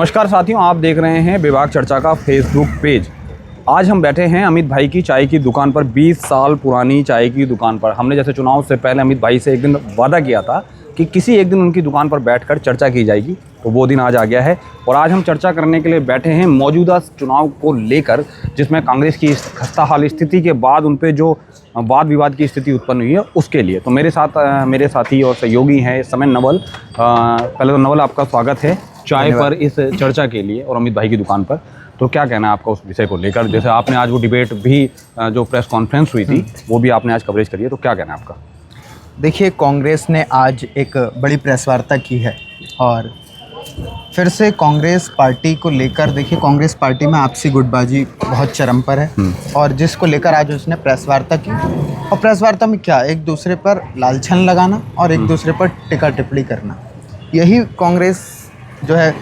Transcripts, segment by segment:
नमस्कार साथियों, आप देख रहे हैं विभाग चर्चा का फेसबुक पेज। आज हम बैठे हैं अमित भाई की चाय की दुकान पर, 20 साल पुरानी चाय की दुकान पर। हमने जैसे चुनाव से पहले अमित भाई से एक दिन वादा किया था कि किसी एक दिन उनकी दुकान पर बैठकर चर्चा की जाएगी, तो वो दिन आज आ गया है। और आज हम चर्चा करने के लिए बैठे हैं मौजूदा चुनाव को लेकर, जिसमें कांग्रेस की खस्ताहाल स्थिति के बाद उन पर जो वाद विवाद की स्थिति उत्पन्न हुई है उसके लिए। तो मेरे साथ मेरे साथी और सहयोगी हैं इस समय नवल। पहले तो नवल, आपका स्वागत है चाय पर इस चर्चा के लिए और अमित भाई की दुकान पर। तो क्या कहना है आपका उस विषय को लेकर? जैसे आपने आज वो डिबेट भी, जो प्रेस कॉन्फ्रेंस हुई थी, वो भी आपने आज कवरेज करी है, तो क्या कहना है आपका? देखिए, कांग्रेस ने आज एक बड़ी प्रेस वार्ता की है और फिर से कांग्रेस पार्टी को लेकर, देखिए कांग्रेस पार्टी में आपसी गुटबाजी बहुत चरम पर है और जिसको लेकर आज उसने प्रेस वार्ता की। और प्रेस वार्ता में क्या, एक दूसरे पर लालछन लगाना और एक दूसरे पर टिक्का टिप्पणी करना, यही कांग्रेस जो है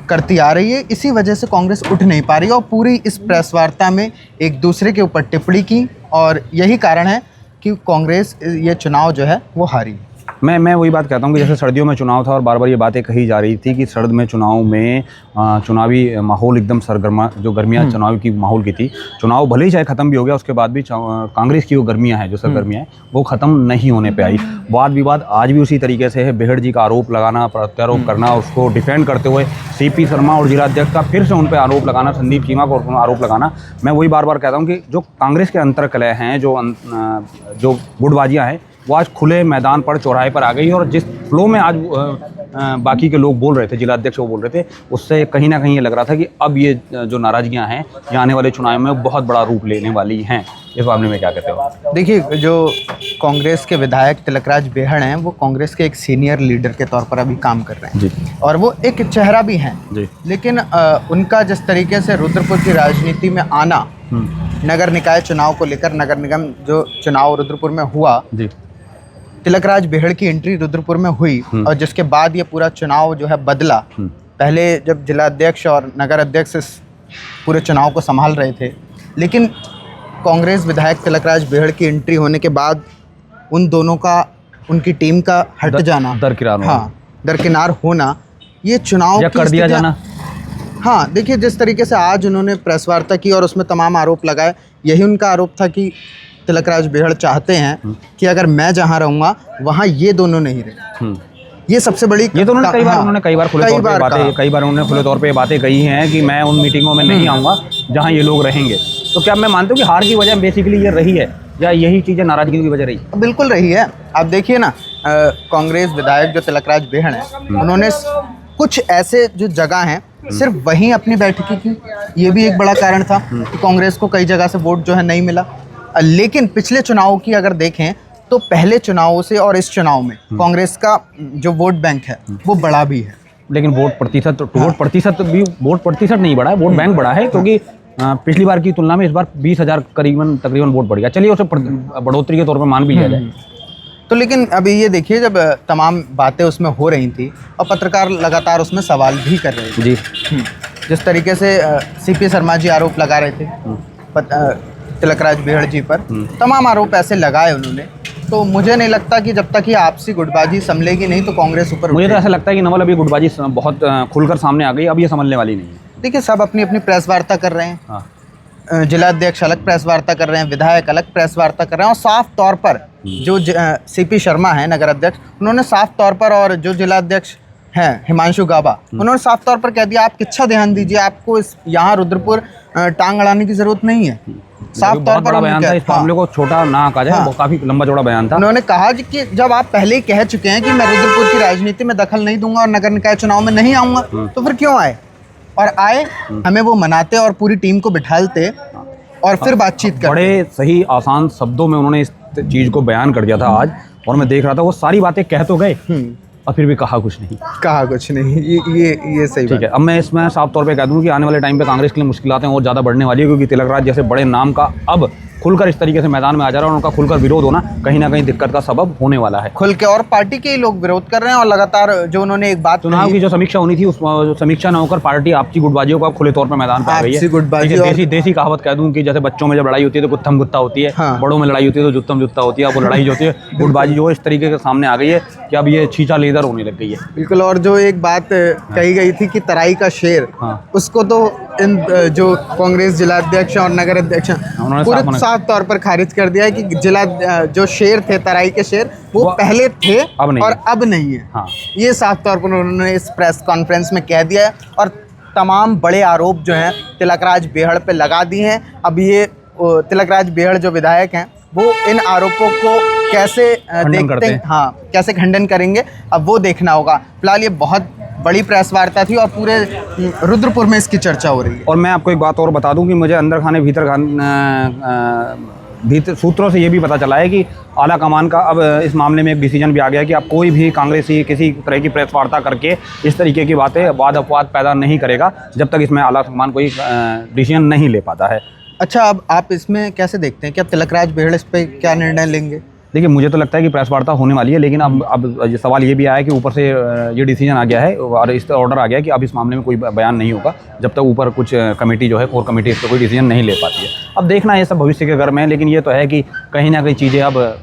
करती आ रही है। इसी वजह से कांग्रेस उठ नहीं पा रही है और पूरी इस प्रेस वार्ता में एक दूसरे के ऊपर टिप्पणी की और यही कारण है कि कांग्रेस ये चुनाव जो है वो हारी। मैं वही बात कहता हूँ कि जैसे सर्दियों में चुनाव था और बार बार ये बातें कही जा रही थी कि सर्द में चुनाव में चुनावी माहौल एकदम सरगर्मा, जो गर्मियाँ चुनाव की माहौल की थी, चुनाव भले ही चाहे ख़त्म भी हो गया, उसके बाद भी कांग्रेस की वो गर्मियाँ हैं, जो सरगर्मियाँ हैं, वो ख़त्म नहीं होने पे आई। वाद विवाद आज भी उसी तरीके से है। बेहड़ जी का आरोप लगाना, प्रत्यारोप करना, उसको डिफेंड करते हुए सीपी शर्मा और जिलाध्यक्ष का फिर से उन पर आरोप लगाना, संदीप चीमा को आरोप लगाना। मैं वही बार बार कहता हूँ कि जो कांग्रेस के अंतर्कलह हैं, जो गुटबाजियाँ हैं, वो आज खुले मैदान पर, चौराहे पर आ गई। और जिस फ्लो में आज बाकी के लोग बोल रहे थे, जिलाध्यक्ष वो बोल रहे थे, उससे कहीं ना कहीं ये लग रहा था कि अब ये जो नाराज़गियां हैं ये आने वाले चुनाव में बहुत बड़ा रूप लेने वाली हैं। इस मामले में क्या कहते हो? देखिए, जो कांग्रेस के विधायक तिलकराज बेहड़ हैं, वो कांग्रेस के एक सीनियर लीडर के तौर पर अभी काम कर रहे हैं जी। और वो एक चेहरा भी हैं जी। लेकिन उनका जिस तरीके से रुद्रपुर की राजनीति में आना, नगर निकाय चुनाव को लेकर, नगर निगम जो चुनाव रुद्रपुर में हुआ जी, तिलकराज बेहड़ की एंट्री रुद्रपुर में हुई और जिसके बाद ये पूरा चुनाव जो है बदला। पहले जब जिलाध्यक्ष और नगर अध्यक्ष इस पूरे चुनाव को संभाल रहे थे, लेकिन कांग्रेस विधायक तिलकराज बेहड़ की एंट्री होने के बाद उन दोनों का, उनकी टीम का हट जाना, दरकिनार होना, ये चुनाव कर दिया जाना। हाँ, देखिए जिस तरीके से आज उन्होंने प्रेस वार्ता की और उसमें तमाम आरोप लगाए, यही उनका आरोप था कि तिलकराज बेहड़ चाहते हैं कि अगर मैं जहां रहूंगा वहां ये दोनों नहीं रहे। ये सबसे बड़ी, ये तो उन्होंने कई बार खुले तौर पे बातें कही हैं कि मैं उन मीटिंगों में नहीं आऊँगा जहाँ ये लोग रहेंगे। तो क्या मैं मानता हूँ कि हार की वजह बेसिकली ये रही है या यही चीज़ें नाराजगी की वजह रही? बिल्कुल रही है। आप देखिए ना, कांग्रेस विधायक जो तिलकराज बेहड़ हैं, उन्होंने कुछ ऐसे जो जगह हैं सिर्फ वहीं अपनी बैठकी की, ये भी एक बड़ा कारण था कि कांग्रेस को कई जगह से वोट जो है नहीं मिला। लेकिन पिछले चुनाव की अगर देखें तो पहले चुनावों से और इस चुनाव में कांग्रेस का जो वोट बैंक है वो बड़ा भी है। लेकिन वोट प्रतिशत नहीं बढ़ा है, वोट बैंक बढ़ा है, क्योंकि पिछली बार की तुलना में इस बार 20,000 तकरीबन वोट बढ़ गया। चलिए उसे बढ़ोतरी के तौर पर मान भी लिया जाए। तो लेकिन अभी ये देखिए, जब तमाम बातें उसमें हो रही थी और पत्रकार लगातार उसमें सवाल भी कर रहे थे जी, जिस तरीके से सीपी शर्मा जी आरोप लगा रहे थे तिलकराज बेहड़ जी पर, तमाम आरोप ऐसे लगाए उन्होंने, तो मुझे नहीं लगता कि जब तक ये आपसी गुटबाजी संभलेगी नहीं तो कांग्रेस ऊपर। मुझे तो ऐसा लगता है कि नवल, अभी गुटबाजी बहुत खुलकर सामने आ गई, अब ये संभलने वाली नहीं है। देखिए, सब अपनी अपनी प्रेस वार्ता कर रहे हैं। जिलाध्यक्ष अलग प्रेस वार्ता कर रहे हैं, विधायक अलग प्रेस वार्ता कर रहे हैं और साफ तौर पर जो सीपी शर्मा है नगर अध्यक्ष, उन्होंने साफ तौर पर, और जो जिलाध्यक्ष हैं हिमांशु गाबा, उन्होंने साफ तौर पर कह दिया आप किच्छा ध्यान दीजिए, आपको इस यहाँ रुद्रपुर टांग अड़ाने की जरूरत नहीं है। साफ तौर पर बयान था, इस मामले को छोटा ना कहा जाए, वो काफी लंबा चौड़ा बयान था। उन्होंने कहा कि जब आप पहले ही कह चुके हैं कि मैं रुद्रपुर की राजनीति में दखल नहीं दूंगा और नगर निकाय चुनाव में नहीं आऊंगा, तो फिर क्यों आए? और आए, हमें वो मनाते और पूरी टीम को बिठालते और फिर बातचीत करते। बड़े सही आसान शब्दों में उन्होंने इस चीज को बयान कर दिया था आज, और मैं देख रहा था वो सारी बातें कह तो गए और फिर भी कहा कुछ नहीं। ये सही ठीक है। अब मैं इसमें साफ तौर पे कह दूं कि आने वाले टाइम पे कांग्रेस के लिए मुश्किलातें और ज़्यादा बढ़ने वाली है, क्योंकि तिलकराज जैसे बड़े नाम का अब खुलकर इस तरीके से मैदान में आ जा रहा है और उनका खुलकर विरोध होना कहीं ना कहीं दिक्कत का सबब होने वाला है। खुल के, और पार्टी के ही लोग विरोध कर रहे हैं और लगातार जो उन्होंने एक बात, चुनाव की जो समीक्षा होनी थी, उस समीक्षा न होकर पार्टी आपसी गुटबाजियों का खुले तौर पर मैदान पर आ गई है। देसी कहावत कह दूं कि जैसे बच्चों में जब लड़ाई होती है तो गुत्थम गुत्ता होती है, बड़ों में लड़ाई होती है तो जुत्तम जुत्ता होती है, वो लड़ाई जो होती है गुटबाजी जो इस तरीके के सामने आ गई है। कि अब ये छींचा लेदर होने लग गई है। बिल्कुल। और जो एक बात कही गई थी कि तराई का शेर, हाँ। उसको तो इन जो कांग्रेस जिला अध्यक्ष और नगर अध्यक्ष उन्होंने पूरे साफ तौर पर खारिज कर दिया है कि जिला जो शेर थे, तराई के शेर, वो पहले थे अब नहीं और है। अब नहीं है। हाँ। ये साफ तौर पर उन्होंने इस प्रेस कॉन्फ्रेंस में कह दिया है और तमाम बड़े आरोप जो हैं तिलकराज बेहड़ पे लगा दिए हैं। अब ये तिलकराज बेहड़ जो विधायक हैं वो इन आरोपों को कैसे देखते हैं, हाँ, कैसे खंडन करेंगे, अब वो देखना होगा। फिलहाल ये बहुत बड़ी प्रेस वार्ता थी और पूरे रुद्रपुर में इसकी चर्चा हो रही है। और मैं आपको एक बात और बता दूं कि मुझे अंदर खाने भीतर भीतर सूत्रों से ये भी पता चला है कि आला कमान का अब इस मामले में एक डिसीजन भी आ गया है कि अब कोई भी कांग्रेसी किसी तरह की प्रेस वार्ता करके इस तरीके की बातें वाद अपवाद पैदा नहीं करेगा जब तक इसमें आला कमान कोई डिसीजन नहीं ले पाता है। अच्छा, अब आप इसमें कैसे देखते हैं कि अब तिलकराज बेहड़ इस पर क्या निर्णय लेंगे? देखिए, मुझे तो लगता है कि प्रेस वार्ता होने वाली है, लेकिन अब ये सवाल ये भी आया है कि ऊपर से ये डिसीजन आ गया है और इस ऑर्डर आ गया है कि अब इस मामले में कोई बयान नहीं होगा जब तक ऊपर कुछ कमेटी जो है, कोर कमेटी, इस पर कोई डिसीजन नहीं ले पाती है। अब देखना है, ये सब भविष्य के घर में है, लेकिन ये तो है कि कहीं ना कहीं चीज़ें अब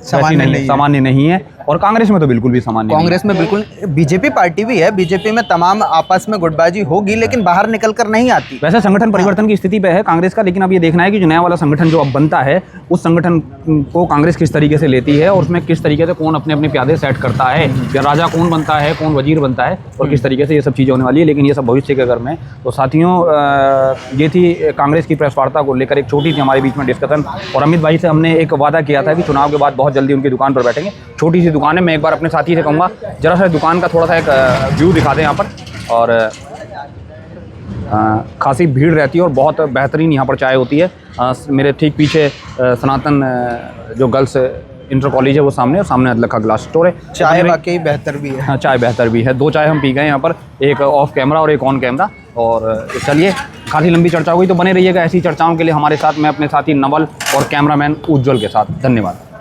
सामान्य नहीं है और कांग्रेस में तो बिल्कुल भी सामान्य नहीं है। कांग्रेस में बिल्कुल, बीजेपी पार्टी भी है, बीजेपी में तमाम आपस में गुटबाजी होगी लेकिन बाहर निकल कर नहीं आती। वैसे संगठन परिवर्तन की स्थिति पे है कांग्रेस का, लेकिन अब ये देखना है कि जो नया वाला संगठन जो अब बनता है उस संगठन को कांग्रेस किस तरीके से लेती है और उसमें किस तरीके से कौन अपने अपने प्यादे सेट करता है, या राजा कौन बनता है, कौन वजीर बनता है और किस तरीके से ये सब चीज़ें होने वाली है। लेकिन ये सब भविष्य के घर में। तो साथियों, ये थी कांग्रेस की प्रेस वार्ता को लेकर एक छोटी सी हमारे बीच में डिस्कशन। और अमित भाई से हमने एक वादा किया था कि चुनाव के बाद बहुत जल्दी उनकी दुकान पर बैठेंगे। छोटी सी दुकान है, मैं एक बार अपने साथी से कहूँगा जरा सा दुकान का थोड़ा सा एक व्यू दिखा दें यहाँ पर। और खासी भीड़ रहती है और बहुत बेहतरीन यहाँ पर चाय होती है। मेरे ठीक पीछे सनातन जो गर्ल्स इंटर कॉलेज है वो सामने अदलक का ग्लास स्टोर है। चाय वाकई बेहतर भी है। हाँ, चाय बेहतर भी है। 2 चाय हम पी गए यहाँ पर, एक ऑफ कैमरा और एक ऑन कैमरा। और चलिए, काफ़ी लंबी चर्चा हो गई, तो बने रहिएगा ऐसी चर्चाओं के लिए हमारे साथ। मैं अपने साथी नवल और कैमरामैन उज्ज्वल के साथ। धन्यवाद।